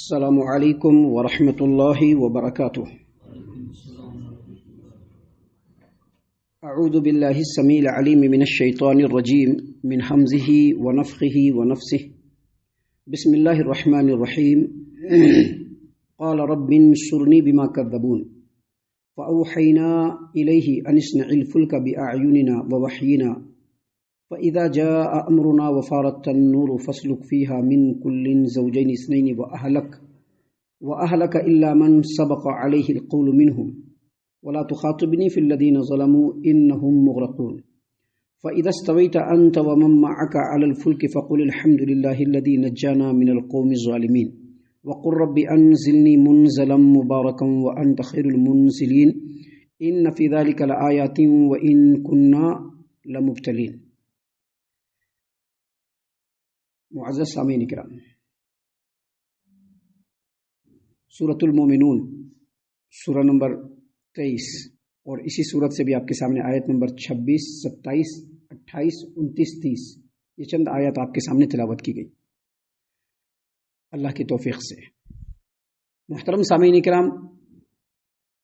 السلام علیکم ورحمۃ اللہ وبرکاتہ۔ اعوذ باللہ السمیع العلیم من الشیطان الرجیم من حمزہ ونفخہ ونفثہ۔ بسم اللہ الرحمن الرحیم۔ قال رب انصرنی بما کذبون فأوحینا الیہ ان اصنع الفلک بأعیننا ووحینا فإذا جاء أمرنا وفارت النور فاسلك فيها من كل زوجين اثنين وأهلك إلا من سبق عليه القول منهم ولا تخاطبني في الذين ظلموا إنهم مغرقون فإذا استويت أنت ومن معك على الفلك فقل الحمد لله الذي نجانا من القوم الظالمين وقل رب أنزلني منزلا مباركا وأنت خير المنزلين إن في ذلك لآيات وإن كنا لمبتلين۔ معزز سامعین کرام، سورۃ المومنون سورہ نمبر 23 اور اسی سورت سے بھی آپ کے سامنے آیت نمبر 26، 27، 28، 29، 30 یہ چند آیات آپ کے سامنے تلاوت کی گئی اللہ کی توفیق سے۔ محترم سامعین کرام،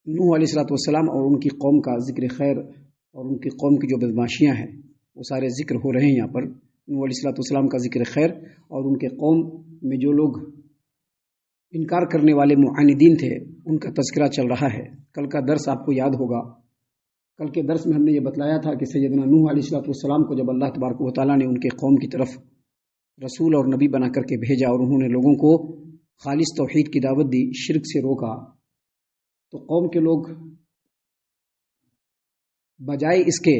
نوح علیہ السلام اور ان کی قوم کا ذکر خیر اور ان کی قوم کی جو بدماشیاں ہیں وہ سارے ذکر ہو رہے ہیں یہاں پر۔ نوح علیہ السلام کا ذکر خیر اور ان کے قوم میں جو لوگ انکار کرنے والے معاندین تھے ان کا تذکرہ چل رہا ہے۔ کل کا درس آپ کو یاد ہوگا، کل کے درس میں ہم نے یہ بتلایا تھا کہ سیدنا نوح علیہ السلام کو جب اللہ تبارک و تعالیٰ نے ان کے قوم کی طرف رسول اور نبی بنا کر کے بھیجا اور انہوں نے لوگوں کو خالص توحید کی دعوت دی، شرک سے روکا، تو قوم کے لوگ بجائے اس کے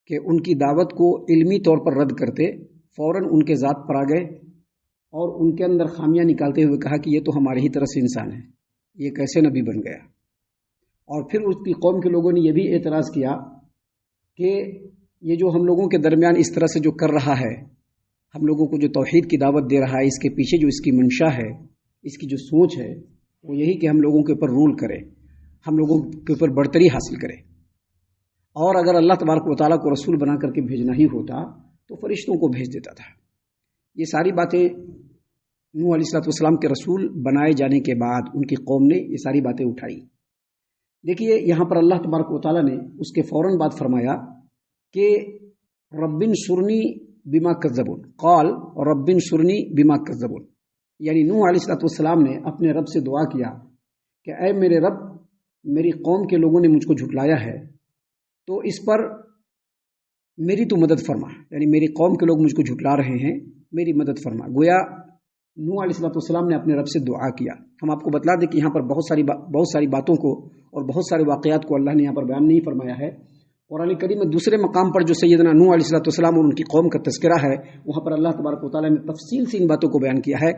کہ ان کی دعوت کو علمی طور پر رد کرتے، فوراً ان کے ذات پر آ گئے اور ان کے اندر خامیاں نکالتے ہوئے کہا کہ یہ تو ہماری ہی طرح سے انسان ہے، یہ کیسے نبی بن گیا۔ اور پھر اس کی قوم کے لوگوں نے یہ بھی اعتراض کیا کہ یہ جو ہم لوگوں کے درمیان اس طرح سے جو کر رہا ہے، ہم لوگوں کو جو توحید کی دعوت دے رہا ہے، اس کے پیچھے جو اس کی منشا ہے، اس کی جو سوچ ہے وہ یہی کہ ہم لوگوں کے اوپر رول کرے، ہم لوگوں کے اوپر برتری حاصل کرے، اور اگر اللہ تبارک و تعالیٰ کو رسول بنا کر کے بھیجنا ہی ہوتا تو فرشتوں کو بھیج دیتا تھا۔ یہ ساری باتیں نوح علیہ السلام کے رسول بنائے جانے کے بعد ان کی قوم نے یہ ساری باتیں اٹھائی۔ دیکھیے یہاں پر اللہ تبارک و تعالیٰ نے اس کے فوراً بعد فرمایا کہ رب انصرنی بما کذبون، قال رب انصرنی بما کذبون، یعنی نوح علیہ السلام نے اپنے رب سے دعا کیا کہ اے میرے رب، میری قوم کے لوگوں نے مجھ کو جھٹلایا ہے تو اس پر میری تو مدد فرما، یعنی میری قوم کے لوگ مجھ کو جھٹلا رہے ہیں، میری مدد فرما۔ گویا نوح علیہ السلام نے اپنے رب سے دعا کیا۔ ہم آپ کو بتلا دیں کہ یہاں پر بہت ساری باتوں کو اور بہت سارے واقعات کو اللہ نے یہاں پر بیان نہیں فرمایا ہے۔ قرآن کریم میں دوسرے مقام پر جو سیدنا نوح علیہ السلام اور ان کی قوم کا تذکرہ ہے وہاں پر اللہ تبارک و تعالیٰ نے تفصیل سے ان باتوں کو بیان کیا ہے۔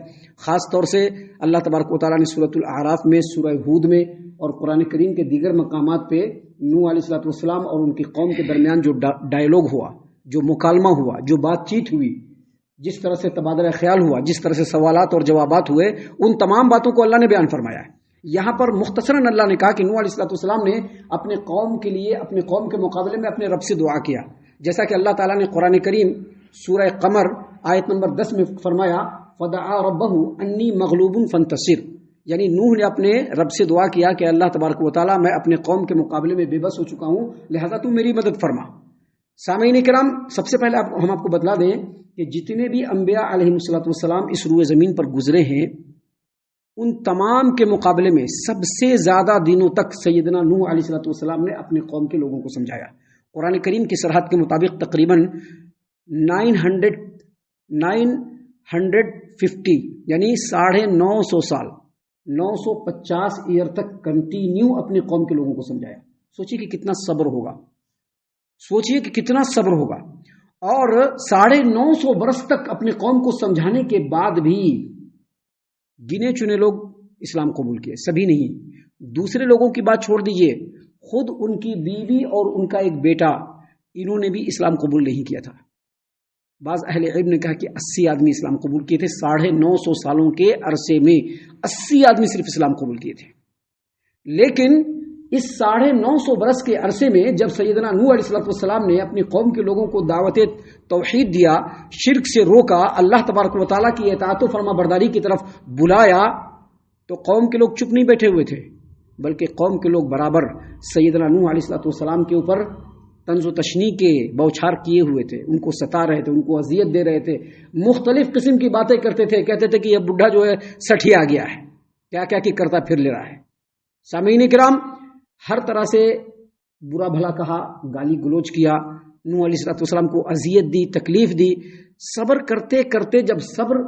خاص طور سے اللہ تبارک و تعالیٰ نے سورۃ الاعراف میں، سورہ ہود میں اور قرآن کریم کے دیگر مقامات پہ نوح علیہ السلام اور ان کی قوم کے درمیان جو ڈائیلاگ ہوا، جو مکالمہ ہوا، جو بات چیت ہوئی، جس طرح سے تبادلہ خیال ہوا، جس طرح سے سوالات اور جوابات ہوئے، ان تمام باتوں کو اللہ نے بیان فرمایا ہے۔ یہاں پر مختصراً اللہ نے کہا کہ نوح علیہ السلام نے اپنے قوم کے لیے، اپنے قوم کے مقابلے میں اپنے رب سے دعا کیا، جیسا کہ اللہ تعالیٰ نے قرآن کریم سورہ قمر آیت نمبر 10 میں فرمایا فدعا ربہ انی مغلوب فانتصر، یعنی نوح نے اپنے رب سے دعا کیا کہ اللہ تبارک و تعالیٰ میں اپنے قوم کے مقابلے میں بے بس ہو چکا ہوں، لہذا تو میری مدد فرما۔ سامعین کرام، سب سے پہلے ہم آپ کو بتلا دیں کہ جتنے بھی انبیاء علیہ السلام اس روئے زمین پر گزرے ہیں ان تمام کے مقابلے میں سب سے زیادہ دنوں تک سیدنا نوح علیہ السلام نے اپنے قوم کے لوگوں کو سمجھایا۔ قرآن کریم کی صراحت کے مطابق تقریباً 950 یعنی 950 سال، 950 ایئر تک کنٹینیو اپنے قوم کے لوگوں کو سمجھایا۔ سوچیے کہ کتنا صبر ہوگا، سوچیے کہ کتنا صبر ہوگا، اور 950 برس تک اپنے قوم کو سمجھانے کے بعد بھی گنے چنے لوگ اسلام قبول کیے، سبھی نہیں۔ دوسرے لوگوں کی بات چھوڑ دیجئے، خود ان کی بیوی اور ان کا ایک بیٹا، انہوں نے بھی اسلام قبول نہیں کیا تھا۔ بعض اہل علم نے کہا کہ 80 آدمی اسلام قبول کیے تھے، 950 سالوں کے عرصے میں 80 آدمی صرف اسلام قبول کیے تھے۔ لیکن اس 950 برس کے عرصے میں جب سیدنا نوح علیہ السلام نے اپنی قوم کے لوگوں کو دعوت توحید دیا، شرک سے روکا، اللہ تبارک و تعالیٰ کی اطاعت و فرما برداری کی طرف بلایا، تو قوم کے لوگ چپ نہیں بیٹھے ہوئے تھے، بلکہ قوم کے لوگ برابر سیدنا نوح علیہ السلام کے اوپر طنز و تشنیع کے بوچھار کیے ہوئے تھے، ان کو ستا رہے تھے، ان کو اذیت دے رہے تھے، مختلف قسم کی باتیں کرتے تھے، کہتے تھے کہ یہ بڈھا جو ہے سٹھی آ گیا ہے، کیا کیا کی کرتا پھر لے رہا ہے۔ سامعین کرام، ہر طرح سے برا بھلا کہا، گالی گلوچ کیا، نوح علیہ السلام کو اذیت دی، تکلیف دی۔ صبر کرتے کرتے جب صبر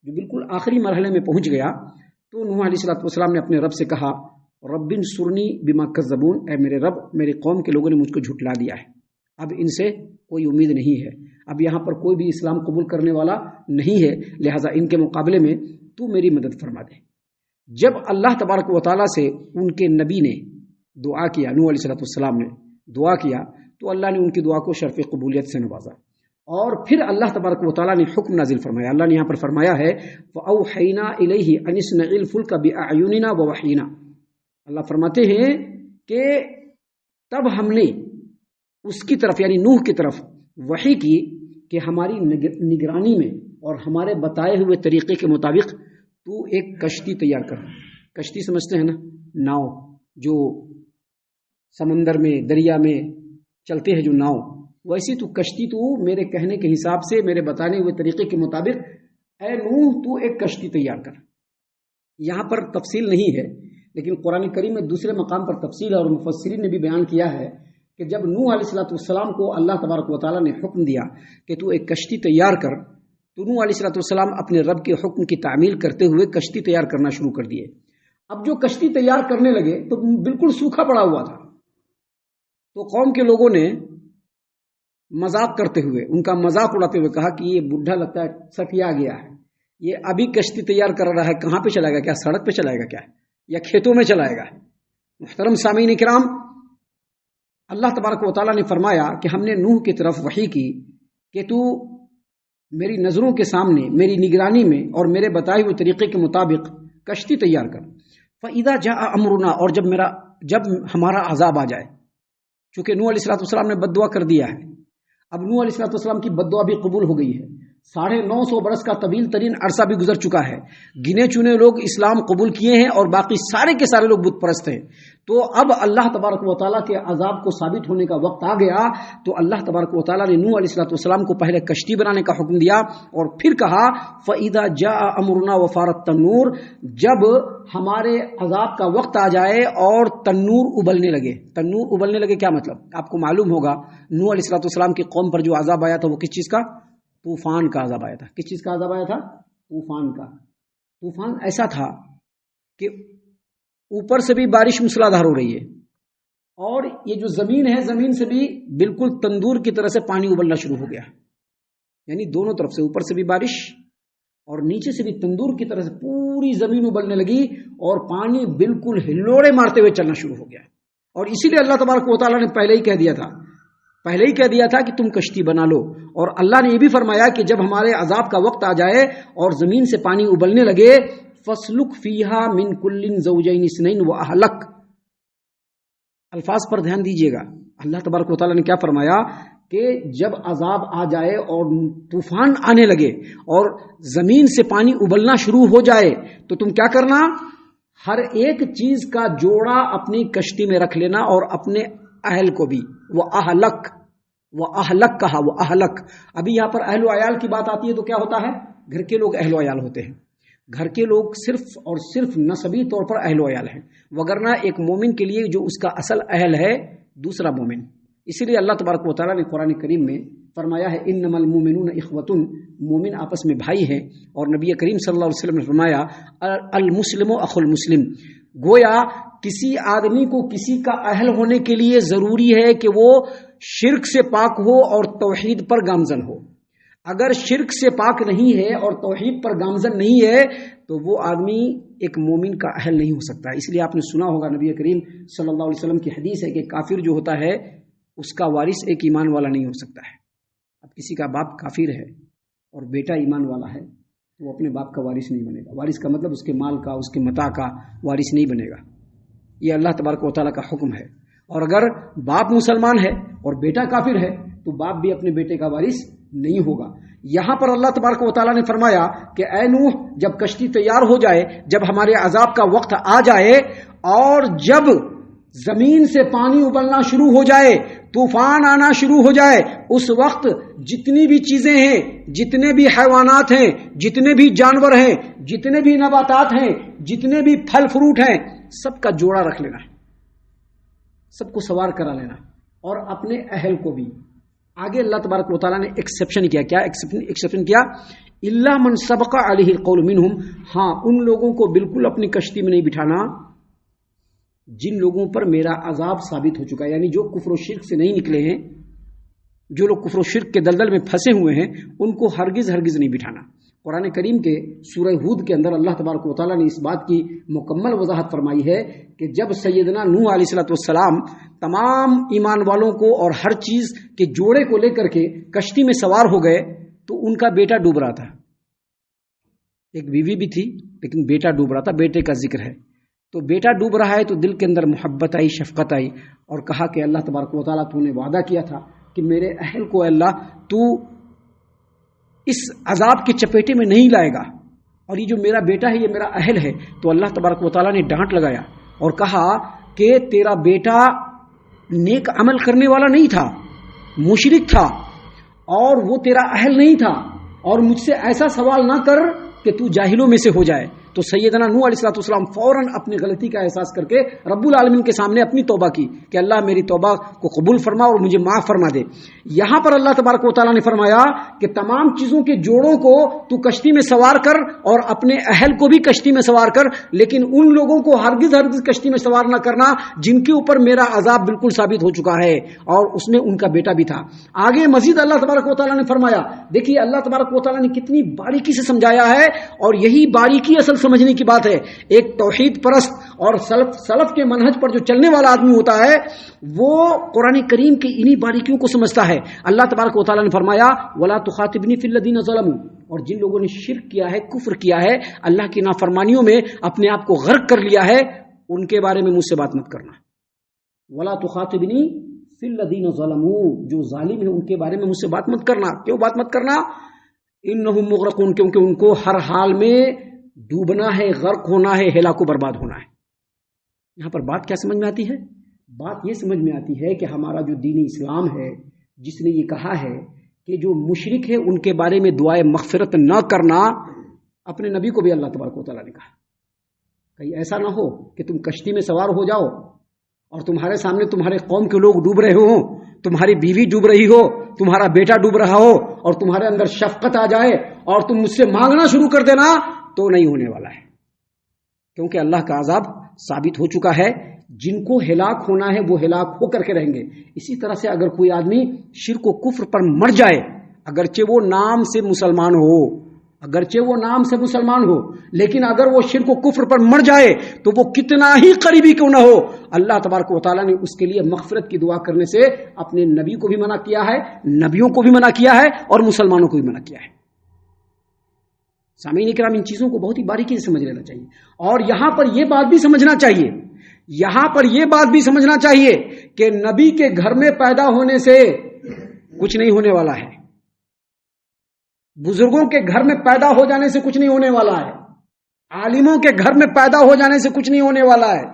جو بالکل آخری مرحلے میں پہنچ گیا تو نوح علیہ السلام نے اپنے رب سے کہا، رب انصرنی بما کذبون، اے میرے رب، میری قوم کے لوگوں نے مجھ کو جھٹلا دیا ہے، اب ان سے کوئی امید نہیں ہے، اب یہاں پر کوئی بھی اسلام قبول کرنے والا نہیں ہے، لہٰذا ان کے مقابلے میں تو میری مدد فرما دے۔ جب اللہ تبارک و تعالیٰ سے ان کے نبی نے دعا کیا، نوح علیہ السلام نے دعا کیا، تو اللہ نے ان کی دعا کو شرف قبولیت سے نوازا، اور پھر اللہ تبارک و تعالیٰ نے حکم نازل فرمایا۔ اللہ نے یہاں پر فرمایا ہے فَأَوْحَيْنَا إِلَيْهِ أَنِ اصْنَعِ الْفُلْكَ بِأَعْيُنِنَا وَوَحْيِنَا، اللہ فرماتے ہیں کہ تب ہم نے اس کی طرف یعنی نوح کی طرف وحی کی کہ ہماری نگرانی میں اور ہمارے بتائے ہوئے طریقے کے مطابق تو ایک کشتی تیار کر۔ کشتی سمجھتے ہیں نا، ناؤ جو سمندر میں دریا میں چلتے ہیں جو ناؤ، ویسی تو کشتی تو میرے کہنے کے حساب سے، میرے بتانے ہوئے طریقے کے مطابق اے نوح تو ایک کشتی تیار کر۔ یہاں پر تفصیل نہیں ہے، لیکن قرآن کریم میں دوسرے مقام پر تفصیل ہے، اور مفسرین نے بھی بیان کیا ہے کہ جب نوح علیہ السلام کو اللہ تبارک و تعالیٰ نے حکم دیا کہ تو ایک کشتی تیار کر، تو نوح علیہ السلام اپنے رب کے حکم کی تعمیل کرتے ہوئے کشتی تیار کرنا شروع کر دیے۔ اب جو کشتی تیار کرنے لگے تو بالکل سوکھا پڑا ہوا تھا، تو قوم کے لوگوں نے مذاق کرتے ہوئے، ان کا مذاق اڑاتے ہوئے کہا کہ یہ بڈھا لگتا ہے سٹیا گیا ہے، یہ ابھی کشتی تیار کر رہا ہے، کہاں پہ چلائے گا؟ کیا سڑک پہ چلائے گا کیا، یا کھیتوں میں چلائے گا؟ محترم سامعین کرام، اللہ تبارک و تعالیٰ نے فرمایا کہ ہم نے نوح کی طرف وحی کی کہ تو میری نظروں کے سامنے، میری نگرانی میں اور میرے بتائے ہوئے طریقے کے مطابق کشتی تیار کر۔ فَإِذَا جَاءَ أَمْرُنَا، اور جب ہمارا عذاب آ جائے، چونکہ نوح علیہ السلام نے بد دعا کر دیا ہے، اب نوح علیہ السلام کی بد دعا بھی قبول ہو گئی ہے، 950 برس کا طویل ترین عرصہ بھی گزر چکا ہے، گنے چنے لوگ اسلام قبول کیے ہیں اور باقی سارے کے سارے لوگ بت پرست ہیں، تو اب اللہ تبارک و تعالیٰ کے عذاب کو ثابت ہونے کا وقت آ گیا، تو اللہ تبارک و تعالیٰ نے نوح علیہ السلام کو پہلے کشتی بنانے کا حکم دیا، اور پھر کہا فَإِذَا جَاءَ أَمْرُنَا وَفَارَتِ التَّنُّورُ، جب ہمارے عذاب کا وقت آ جائے اور تنور ابلنے لگے۔ تنور ابلنے لگے کیا مطلب؟ آپ کو معلوم ہوگا نوح علیہ السلام کی قوم پر جو عذاب آیا تھا وہ کس چیز کا؟ طوفان کا عذاب آیا تھا۔ کس چیز کا عذاب آیا تھا؟ طوفان کا۔ طوفان ایسا تھا کہ اوپر سے بھی بارش موسلادھار ہو رہی ہے، اور یہ جو زمین ہے، زمین سے بھی بالکل تندور کی طرح سے پانی ابلنا شروع ہو گیا، یعنی دونوں طرف سے، اوپر سے بھی بارش اور نیچے سے بھی تندور کی طرح سے پوری زمین ابلنے لگی، اور پانی بالکل ہلوڑے مارتے ہوئے چلنا شروع ہو گیا۔ اور اسی لیے اللہ تبارک و تعالیٰ نے پہلے ہی کہہ دیا تھا کہ تم کشتی بنا لو، اور اللہ نے یہ بھی فرمایا کہ جب ہمارے عذاب کا وقت آ جائے اور زمین سے پانی ابلنے لگے، فَاسْلُكْ فِيهَا مِنْ كُلٍّ زَوْجَيْنِ اثْنَيْنِ وَأَهْلَكَ، الفاظ پر دھیان دیجئے گا۔ اللہ تبارک و تعالیٰ نے کیا فرمایا کہ جب عذاب آ جائے اور طوفان آنے لگے اور زمین سے پانی ابلنا شروع ہو جائے، تو تم کیا کرنا؟ ہر ایک چیز کا جوڑا اپنی کشتی میں رکھ لینا، اور اپنے اہل کو بھی۔ وہ اہلک کہا، وہ اہلک۔ ابھی یہاں پر اہل و عیال کی بات آتی ہے تو کیا ہوتا ہے؟ گھر کے لوگ اہل و عیال ہوتے ہیں، گھر کے لوگ صرف اور صرف نسبی طور پر اہل و عیال ہیں، وگرنہ ایک مومن کے لیے جو اس کا اصل اہل ہے دوسرا مومن۔ اسی لیے اللہ تبارک و تعالیٰ نے قرآن کریم میں فرمایا ہے انما المؤمنون اخوۃ، مومن آپس میں بھائی ہیں، اور نبی کریم صلی اللہ علیہ وسلم نے فرمایا المسلم اخو المسلم، گویا کسی آدمی کو کسی کا اہل ہونے کے لیے ضروری ہے کہ وہ شرک سے پاک ہو اور توحید پر گامزن ہو۔ اگر شرک سے پاک نہیں ہے اور توحید پر گامزن نہیں ہے تو وہ آدمی ایک مومن کا اہل نہیں ہو سکتا۔ اس لیے آپ نے سنا ہوگا نبی کریم صلی اللہ علیہ وسلم کی حدیث ہے کہ کافر جو ہوتا ہے اس کا وارث ایک ایمان والا نہیں ہو سکتا ہے۔ اب کسی کا باپ کافر ہے اور بیٹا ایمان والا ہے، وہ اپنے باپ کا وارث نہیں بنے گا۔ وارث کا مطلب اس کے مال کا، اس کے متاع کا وارث نہیں بنے گا۔ یہ اللہ تبارک و تعالیٰ کا حکم ہے. اور اگر باپ مسلمان ہے اور بیٹا کافر ہے تو باپ بھی اپنے بیٹے کا وارث نہیں ہوگا. یہاں پر اللہ تبارک و تعالیٰ نے فرمایا کہ اے نوح جب کشتی تیار ہو جائے، جب ہمارے عذاب کا وقت آ جائے اور جب زمین سے پانی ابلنا شروع ہو جائے، طوفان آنا شروع ہو جائے، اس وقت جتنی بھی چیزیں ہیں، جتنے بھی حیوانات ہیں، جتنے بھی جانور ہیں، جتنے بھی نباتات ہیں، جتنے بھی پھل فروٹ ہیں، سب کا جوڑا رکھ لینا ہے، سب کو سوار کرا لینا، اور اپنے اہل کو بھی. آگے اللہ تبارک و تعالیٰ نے ایکسیپشن کیا. کیا ایکسیپشن کیا؟ الا من سبق علیہ القول منہم، ہاں ان لوگوں کو بالکل اپنی کشتی میں نہیں بٹھانا جن لوگوں پر میرا عذاب ثابت ہو چکا ہے، یعنی جو کفر و شرک سے نہیں نکلے ہیں، جو لوگ کفر و شرک کے دلدل میں پھنسے ہوئے ہیں، ان کو ہرگز نہیں بٹھانا. قرآن کریم کے سورہ ہود کے اندر اللہ تبارک و تعالیٰ نے اس بات کی مکمل وضاحت فرمائی ہے کہ جب سیدنا نوح علیہ السلام تمام ایمان والوں کو اور ہر چیز کے جوڑے کو لے کر کے کشتی میں سوار ہو گئے تو ان کا بیٹا ڈوب رہا تھا. ایک بیوی بھی تھی لیکن بیٹا ڈوب رہا تھا، بیٹے کا ذکر ہے. تو بیٹا ڈوب رہا ہے تو دل کے اندر محبت آئی، شفقت آئی، اور کہا کہ اللہ تبارک و تعالیٰ تو نے وعدہ کیا تھا کہ میرے اہل کو اللہ تو اس عذاب کے چپیٹے میں نہیں لائے گا، اور یہ جو میرا بیٹا ہے یہ میرا اہل ہے. تو اللہ تبارک و تعالیٰ نے ڈانٹ لگایا اور کہا کہ تیرا بیٹا نیک عمل کرنے والا نہیں تھا، مشرک تھا، اور وہ تیرا اہل نہیں تھا، اور مجھ سے ایسا سوال نہ کر کہ تو جاہلوں میں سے ہو جائے. تو سیدنا نوح علیہ السلام فوراً اپنی غلطی کا احساس کر کے رب العالمین کے سامنے اپنی توبہ کی کہ اللہ میری توبہ کو قبول فرما اور مجھے معاف فرما دے. یہاں پر اللہ تبارک و تعالیٰ نے فرمایا کہ تمام چیزوں کے جوڑوں کو تو کشتی میں سوار کر اور اپنے اہل کو بھی کشتی میں سوار کر، لیکن ان لوگوں کو ہرگز کشتی میں سوار نہ کرنا جن کے اوپر میرا عذاب بالکل ثابت ہو چکا ہے، اور اس میں ان کا بیٹا بھی تھا. آگے مزید اللہ تبارک و تعالیٰ نے فرمایا، دیکھیے اللہ تبارک و تعالیٰ نے کتنی باریکی سے سمجھایا ہے، اور یہی باریکی اصل سمجھنے کی بات ہے. ایک توحید پرست اور سلف کے منہج پر جو چلنے والا آدمی ہوتا ہے وہ قرآن کریم کی انہی باریکیوں کو سمجھتا ہے. اللہ تبارک و تعالیٰ نے فرمایا وَلَا تُخَاطِبْنِي فِي الَّذِينَ ظَلَمُوا، اور جن لوگوں نے شرک کیا ہے، کفر کیا ہے، اللہ کی نافرمانیوں میں اپنے آپ کو غرق کر لیا ہے، ان کے بارے میں مجھ سے بات مت کرنا. وَلَا تُخَاطِبْنِي فِي الَّذِينَ ظَلَمُوا، جو ظالم ہیں ان کے بارے میں مجھ سے بات مت کرنا. کیوں بات مت کرنا؟ إِنَّهُمْ مُغْرَقُونَ، کیونکہ ان کو ہر حال میں ڈوبنا ہے، غرق ہونا ہے، ہلاک و برباد ہونا ہے. یہاں پر بات کیا سمجھ میں آتی ہے؟ بات یہ سمجھ میں آتی ہے کہ ہمارا جو دین اسلام ہے جس نے یہ کہا ہے کہ جو مشرک ہے ان کے بارے میں دعائے مغفرت نہ کرنا، اپنے نبی کو بھی اللہ تبارک و تعالیٰ نے کہا. کہیں ایسا نہ ہو کہ تم کشتی میں سوار ہو جاؤ اور تمہارے سامنے تمہارے قوم کے لوگ ڈوب رہے ہوں، تمہاری بیوی ڈوب رہی ہو، تمہارا بیٹا ڈوب رہا ہو، اور تمہارے اندر شفقت آ جائے اور تم مجھ سے مانگنا شروع کر دینا، تو نہیں ہونے والا ہے. کیونکہ اللہ کا عذاب ثابت ہو چکا ہے. جن کو ہلاک ہونا ہے وہ ہلاک ہو کر کے رہیں گے. اسی طرح سے اگر کوئی آدمی شرک و کفر پر مر جائے، اگرچہ وہ نام سے مسلمان ہو، اگرچہ وہ نام سے مسلمان ہو، لیکن اگر وہ شرک و کفر پر مر جائے تو وہ کتنا ہی قریبی کیوں نہ ہو، اللہ تبارک و تعالیٰ نے اس کے لیے مغفرت کی دعا کرنے سے اپنے نبی کو بھی منع کیا ہے، نبیوں کو بھی منع کیا ہے، اور مسلمانوں کو بھی منع کیا ہے. سامعین اکرام، ان چیزوں کو بہت ہی باریکی سے سمجھ لینا چاہیے. اور یہاں پر یہ بات بھی سمجھنا چاہیے، یہاں پر یہ بات بھی سمجھنا چاہیے کہ نبی کے گھر میں پیدا ہونے سے کچھ نہیں ہونے والا ہے، بزرگوں کے گھر میں پیدا ہو جانے سے کچھ نہیں ہونے والا ہے، عالموں کے گھر میں پیدا ہو جانے سے کچھ نہیں ہونے والا ہے.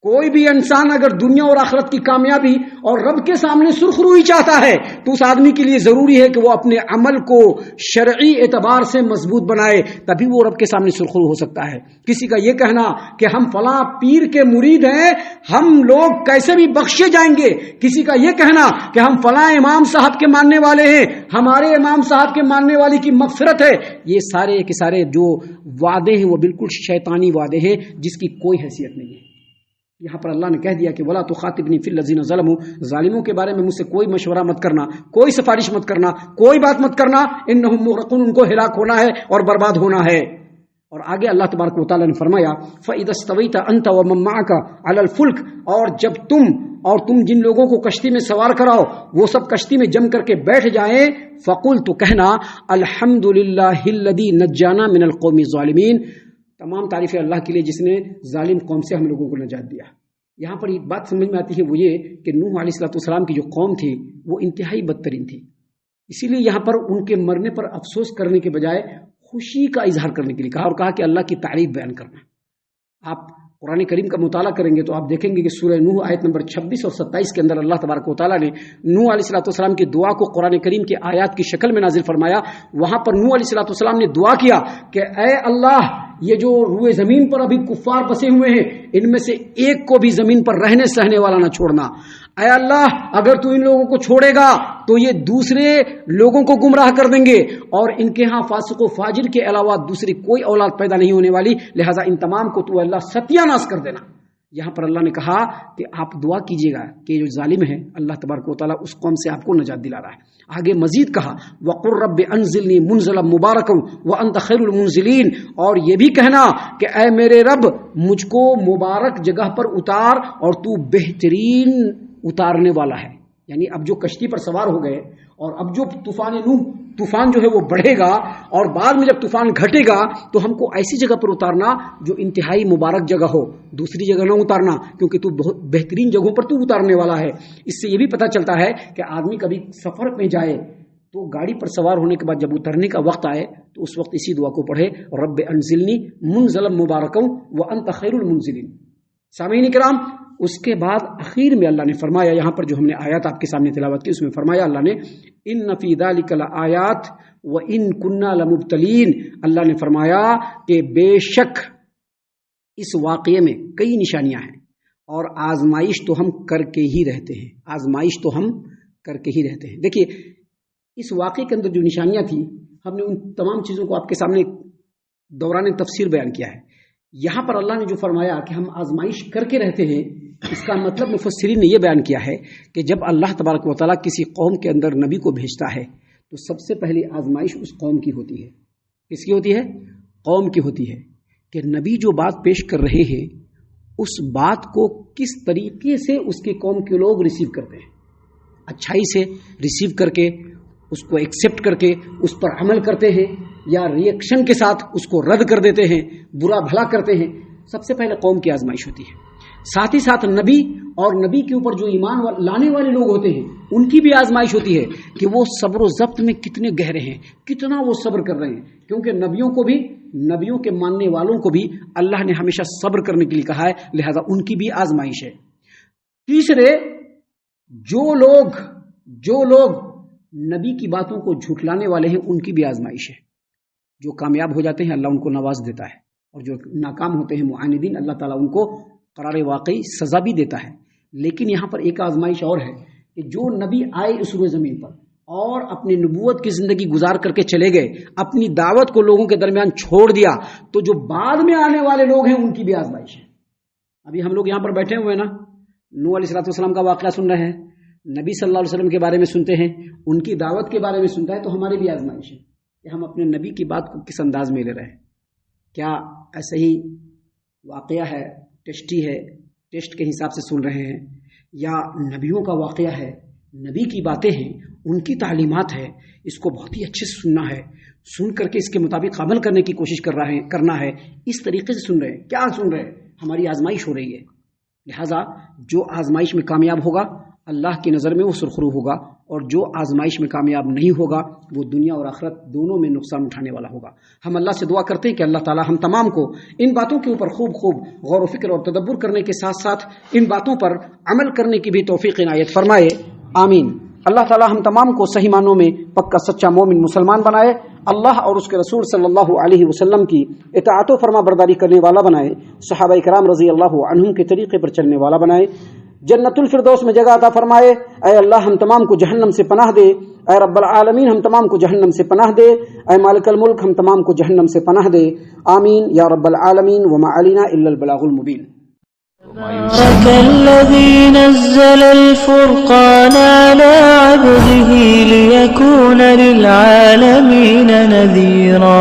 کوئی بھی انسان اگر دنیا اور آخرت کی کامیابی اور رب کے سامنے سرخروئی چاہتا ہے تو اس آدمی کے لیے ضروری ہے کہ وہ اپنے عمل کو شرعی اعتبار سے مضبوط بنائے، تبھی وہ رب کے سامنے سرخرو ہو سکتا ہے. کسی کا یہ کہنا کہ ہم فلاں پیر کے مرید ہیں، ہم لوگ کیسے بھی بخشے جائیں گے، کسی کا یہ کہنا کہ ہم فلاں امام صاحب کے ماننے والے ہیں، ہمارے امام صاحب کے ماننے والے کی مغفرت ہے، یہ سارے کے سارے جو وعدے ہیں وہ بالکل شیطانی وعدے ہیں جس کی کوئی حیثیت نہیں ہے. یہاں پر اللہ نے کہہ دیا کہ وَلَا تُخَاطِبْنِي فِي الَّذِينَ ظَلَمُوا، ظالموں کے بارے میں مجھ سے کوئی مشورہ مت کرنا، کوئی سفارش مت کرنا، کوئی بات مت کرنا، إِنَّهُمْ مُغْرَقُونَ، ان کو ہلاک ہونا ہے اور برباد ہونا ہے. اور آگے اللہ تبارک و تعالیٰ نے فرمایا فَإِذَا اسْتَوَيْتَ أَنْتَ وَمَن مَّعَكَ عَلَى الْفُلْكِ، اور جب تم جن لوگوں کو کشتی میں سوار کراؤ وہ سب کشتی میں جم کر کے بیٹھ جائیں، فَقُلْ، تو کہنا الحمد للہ الذی نجانا من القوم الظالمین، تمام تعریفیں اللہ کے لیے جس نے ظالم قوم سے ہم لوگوں کو نجات دیا. یہاں پر ایک بات سمجھ میں آتی ہے، وہ یہ کہ نوح علیہ السلام کی جو قوم تھی وہ انتہائی بدترین تھی، اسی لیے یہاں پر ان کے مرنے پر افسوس کرنے کے بجائے خوشی کا اظہار کرنے کے لیے کہا، اور کہا کہ اللہ کی تعریف بیان کرنا۔ آپ قرآن کریم کا مطالعہ کریں گے تو آپ دیکھیں گے کہ سورہ نوح آیت نمبر 26 اور 27 کے اندر اللہ تبارک و تعالیٰ نے نوح علیہ السلام کی دعا کو قرآن کریم کے آیات کی شکل میں نازل فرمایا۔ وہاں پر نوح علیہ السلام نے دعا کیا کہ اے اللہ، یہ جو روئے زمین پر ابھی کفار بسے ہوئے ہیں، ان میں سے ایک کو بھی زمین پر رہنے سہنے والا نہ چھوڑنا۔ اے اللہ، اگر تو ان لوگوں کو چھوڑے گا تو یہ دوسرے لوگوں کو گمراہ کر دیں گے، اور ان کے ہاں فاسق و فاجر کے علاوہ دوسری کوئی اولاد پیدا نہیں ہونے والی، لہٰذا ان تمام کو تو اللہ ستیہ ناش کر دینا۔ یہاں پر اللہ نے کہا کہ آپ دعا کیجیے گا کہ جو ظالم ہے اللہ تبارک و تعالیٰ اس قوم سے آپ کو نجات دلا رہا ہے۔ آگے مزید کہا وَقُلْ رَبِّ أَنزِلْنِي مُنزَلًا مُبَارَكًا وَأَنْتَ خَيْرُ الْمُنزِلِينَ، اور یہ بھی کہنا کہ اے میرے رب، مجھ کو مبارک جگہ پر اتار اور تو بہترین اتارنے والا ہے۔ یعنی اب جو کشتی پر سوار ہو گئے، اور اب جو طوفان جو ہے وہ بڑھے گا، اور بعد میں جب طوفان گھٹے گا تو ہم کو ایسی جگہ پر اتارنا جو انتہائی مبارک جگہ ہو، دوسری جگہ نہ اتارنا، کیونکہ تو بہت بہترین جگہوں پر تو اتارنے والا ہے۔ اس سے یہ بھی پتہ چلتا ہے کہ آدمی کبھی سفر میں جائے تو گاڑی پر سوار ہونے کے بعد جب اترنے کا وقت آئے تو اس وقت اسی دعا کو پڑھے، رب انزلنی منزلا مبارکا وانت خیر المنزلین۔ سامعین کرام، اس کے بعد اخیر میں اللہ نے فرمایا، یہاں پر جو ہم نے آیات آپ کے سامنے تلاوت کی اس میں فرمایا اللہ نے ان فی ذلک لآیات وان کنا لمبتلین، اللہ نے فرمایا کہ بے شک اس واقعے میں کئی نشانیاں ہیں، اور آزمائش تو ہم کر کے ہی رہتے ہیں، آزمائش تو ہم کر کے ہی رہتے ہیں۔ دیکھیے اس واقعے کے اندر جو نشانیاں تھیں، ہم نے ان تمام چیزوں کو آپ کے سامنے دوران تفسیر بیان کیا ہے۔ یہاں پر اللہ نے جو فرمایا کہ ہم آزمائش کر کے رہتے ہیں، اس کا مطلب مفسرین نے یہ بیان کیا ہے کہ جب اللہ تبارک و تعالیٰ کسی قوم کے اندر نبی کو بھیجتا ہے تو سب سے پہلی آزمائش اس قوم کی ہوتی ہے۔ کس کی ہوتی ہے؟ قوم کی ہوتی ہے، کہ نبی جو بات پیش کر رہے ہیں اس بات کو کس طریقے سے اس کی قوم کے لوگ ریسیو کرتے ہیں، اچھائی سے ریسیو کر کے اس کو ایکسیپٹ کر کے اس پر عمل کرتے ہیں، یا ریئیکشن کے ساتھ اس کو رد کر دیتے ہیں، برا بھلا کرتے ہیں۔ سب سے پہلے قوم کی آزمائش ہوتی ہے۔ ساتھ ہی ساتھ نبی اور نبی کے اوپر جو ایمان لانے والے لوگ ہوتے ہیں ان کی بھی آزمائش ہوتی ہے کہ وہ صبر و ضبط میں کتنے گہرے ہیں، کتنا وہ صبر کر رہے ہیں، کیونکہ نبیوں کے ماننے والوں کو بھی اللہ نے ہمیشہ صبر کرنے کے لیے کہا ہے، لہذا ان کی بھی آزمائش ہے۔ تیسرے، جو لوگ نبی کی باتوں کو جھٹلانے والے ہیں ان کی بھی آزمائش ہے۔ جو کامیاب ہو جاتے ہیں اللہ ان کو نواز دیتا ہے، اور جو ناکام ہوتے ہیں معاندین، اللہ تعالیٰ ان کو قرار واقعی سزا بھی دیتا ہے۔ لیکن یہاں پر ایک آزمائش اور ہے کہ جو نبی آئے اس روئے زمین پر اور اپنی نبوت کی زندگی گزار کر کے چلے گئے، اپنی دعوت کو لوگوں کے درمیان چھوڑ دیا، تو جو بعد میں آنے والے لوگ ہیں ان کی بھی آزمائش ہے۔ ابھی ہم لوگ یہاں پر بیٹھے ہوئے نا، نوح علیہ السلام کا واقعہ سن رہے ہیں، نبی صلی اللہ علیہ وسلم کے بارے میں سنتے ہیں، ان کی دعوت کے بارے میں سنتا ہے، تو ہماری بھی آزمائش ہے کہ ہم اپنے نبی کی بات کو کس انداز میں لے رہے ہیں۔ کیا ایسا ہی واقعہ ہے، ٹیسٹی ہے، ٹیسٹ کے حساب سے سن رہے ہیں، یا نبیوں کا واقعہ ہے، نبی کی باتیں ہیں، ان کی تعلیمات ہے، اس کو بہت ہی اچھے سے سننا ہے، سن کر کے اس کے مطابق عمل کرنے کی کوشش کرنا ہے، اس طریقے سے سن رہے ہیں، کیا سن رہے ہیں؟ ہماری آزمائش ہو رہی ہے۔ لہذا جو آزمائش میں کامیاب ہوگا اللہ کی نظر میں وہ سرخرو ہوگا، اور جو آزمائش میں کامیاب نہیں ہوگا وہ دنیا اور آخرت دونوں میں نقصان اٹھانے والا ہوگا۔ ہم اللہ سے دعا کرتے ہیں کہ اللہ تعالی ہم تمام کو ان باتوں کے اوپر خوب غور و فکر اور تدبر کرنے کے ساتھ ساتھ ان باتوں پر عمل کرنے کی بھی توفیق عنایت فرمائے، آمین۔ اللہ تعالی ہم تمام کو صحیح معنوں میں پکا سچا مومن مسلمان بنائے، اللہ اور اس کے رسول صلی اللہ علیہ وسلم کی اطاعت و فرما برداری کرنے والا بنائے، صحابہ کرام رضی اللہ عنہم کے طریقے پر چلنے والا بنائے، جنت الفردوس میں جگہ عطا فرمائے۔ اے اللہ ہم تمام کو جہنم سے پناہ دے، اے رب العالمین ہم تمام کو جہنم سے پناہ دے، اے مالک الملک ہم تمام کو جہنم سے پناہ دے، آمین یا رب العالمین۔ وما علینا الا البلاغ المبین۔ تبارك الذي نزل الفرقان على عبده ليكون للعالمين نذيرا